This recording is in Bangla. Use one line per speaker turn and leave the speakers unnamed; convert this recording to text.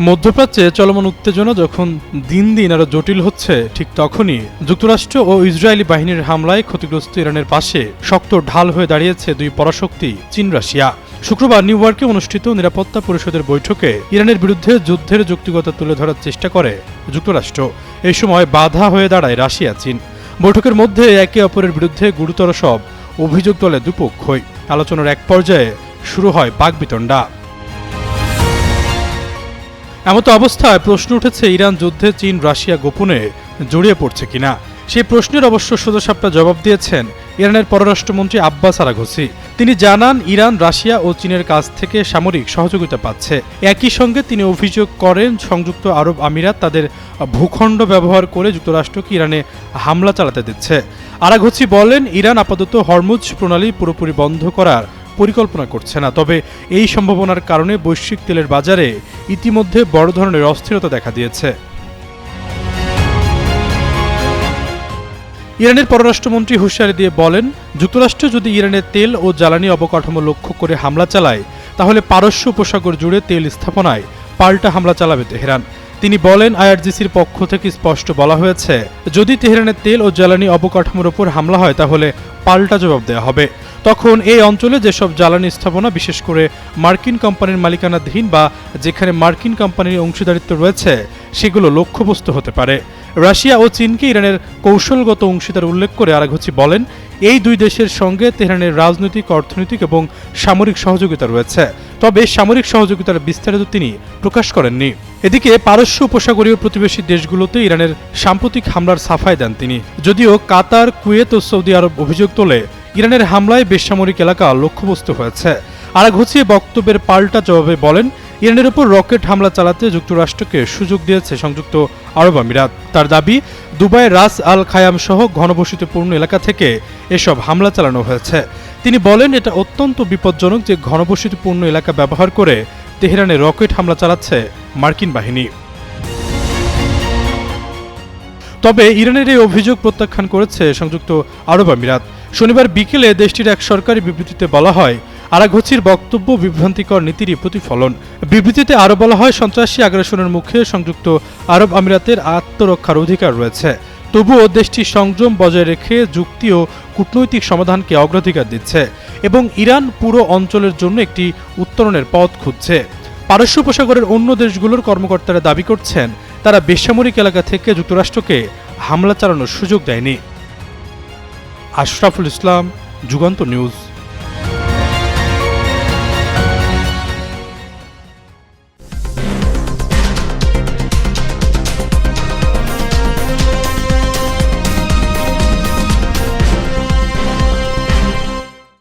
মধ্যপ্রাচ্যে চলমান উত্তেজনা যখন দিন দিন আরও জটিল হচ্ছে, ঠিক তখনই যুক্তরাষ্ট্র ও ইসরায়েলি বাহিনীর হামলায় ক্ষতিগ্রস্ত ইরানের পাশে শক্ত ঢাল হয়ে দাঁড়িয়েছে দুই পরাশক্তি চীন রাশিয়া। শুক্রবার নিউ ইয়র্কে অনুষ্ঠিত নিরাপত্তা পরিষদের বৈঠকে ইরানের বিরুদ্ধে যুদ্ধের যৌক্তিকতা তুলে ধরার চেষ্টা করে যুক্তরাষ্ট্র। এই সময় বাধা হয়ে দাঁড়ায় রাশিয়া চীন। বৈঠকের মধ্যে একে অপরের বিরুদ্ধে গুরুতর সব অভিযোগ তোলে দুপক্ষই। আলোচনার এক পর্যায়ে শুরু হয় বাকবিতণ্ডা। এমতো অবস্থায় প্রশ্ন উঠেছে, ইরান যুদ্ধে চীন রাশিয়া গোপনে জড়িয়ে পড়ছে কিনা। সেই প্রশ্নের অবশ্য সোজাসাপটা জবাব দিয়েছেন ইরানের পররাষ্ট্রমন্ত্রী আব্বাস আরাঘচি। তিনি জানান, ইরান রাশিয়া ও চীনের কাছ থেকে সামরিক সহযোগিতা পাচ্ছে। একই সঙ্গে তিনি অভিযোগ করেন, সংযুক্ত আরব আমিরাত তাদের ভূখণ্ড ব্যবহার করে যুক্তরাষ্ট্রকে ইরানে হামলা চালাতে দিচ্ছে। আরাঘচি বলেন, ইরান আপাতত হরমুজ প্রণালী পুরোপুরি বন্ধ করার পরিকল্পনা করছে না, তবে এই সম্ভাবনার কারণে বৈশ্বিক তেলের বাজারে ইতিমধ্যে বড় ধরনের অস্থিরতা দেখা দিয়েছে। ইরানের পররাষ্ট্রমন্ত্রী হুঁশিয়ারি দিয়ে বলেন, যুক্তরাষ্ট্র যদি ইরানের তেল ও জ্বালানি অবকাঠামো লক্ষ্য করে হামলা চালায়, তাহলে পারস্য উপসাগর জুড়ে তেল স্থাপনায় পাল্টা হামলা চালাবে তেহরান। তিনি বলেন, আইআরজিসির পক্ষ থেকে স্পষ্ট বলা হয়েছে, যদি তেহরানের তেল ও জ্বালানি অবকাঠামোর ওপর হামলা হয় তাহলে পাল্টা জবাব দেওয়া হবে। তখন এই অঞ্চলে যেসব জ্বালানি স্থাপনা বিশেষ করে মার্কিন কোম্পানির মালিকানাধীন বা যেখানে মার্কিন কোম্পানির অংশীদারিত্ব রয়েছে, সেগুলো লক্ষ্যবস্তু হতে পারে। রাশিয়া ও চীনকে ইরানের কৌশলগত অংশীদার উল্লেখ করে আরাঘচি বলেন, এই দুই দেশের সঙ্গে তেহরানের রাজনৈতিক, অর্থনৈতিক এবং সামরিক সহযোগিতা রয়েছে, তবে সামরিক সহযোগিতার বিস্তারিত তিনি প্রকাশ করেননি। এদিকে পারস্য উপসাগরীয় প্রতিবেশী দেশগুলোতে ইরানের সাম্প্রতিক হামলার সাফাই দেন তিনি। যদিও কাতার, কুয়েত ও সৌদি আরব অভিযোগ তোলে, ইরানের হামলায় বেসামরিক এলাকা লক্ষ্যবস্তু হয়েছে। আরাঘচি বক্তব্যের পাল্টা জবাবে বলেন, ইরানের উপর রকেট হামলা চালাতে যুক্তরাষ্ট্রকে সুযোগ দিয়েছে সংযুক্ত আরব আমিরাত। তার দাবি, দুবাইয়ের রাস আল খায়াম সহ ঘনবসতিপূর্ণ এলাকা থেকে এসব হামলা চালানো হয়েছে। তিনি বলেন, এটা অত্যন্ত বিপজ্জনক যে ঘনবসতিপূর্ণ এলাকা ব্যবহার করে তেহরানে রকেট হামলা চালাচ্ছে মার্কিন বাহিনী। তবে ইরানের এই অভিযোগ প্রত্যাখ্যান করেছে সংযুক্ত আরব আমিরাত। শনিবার বিকেলে দেশটির এক সরকারি বিবৃতিতে বলা হয়, আরাঘচির বক্তব্য বিভ্রান্তিকর নীতিরই প্রতিফলন। বিবৃতিতে আরও বলা হয়, সন্ত্রাসী আগ্রাসনের মুখে সংযুক্ত আরব আমিরাতের আত্মরক্ষার অধিকার রয়েছে, তবুও দেশটি সংযম বজায় রেখে যুক্তি ও কূটনৈতিক সমাধানকে অগ্রাধিকার দিচ্ছে এবং ইরান পুরো অঞ্চলের জন্য একটি উত্তরণের পথ খুঁজছে। পারস্য উপসাগরের অন্য দেশগুলোর কর্মকর্তারা দাবি করছেন, তারা বেসামরিক এলাকা থেকে যুক্তরাষ্ট্রকে হামলা চালানোর সুযোগ দেয়নি। আশরাফুল ইসলাম, যুগান্তর নিউজ।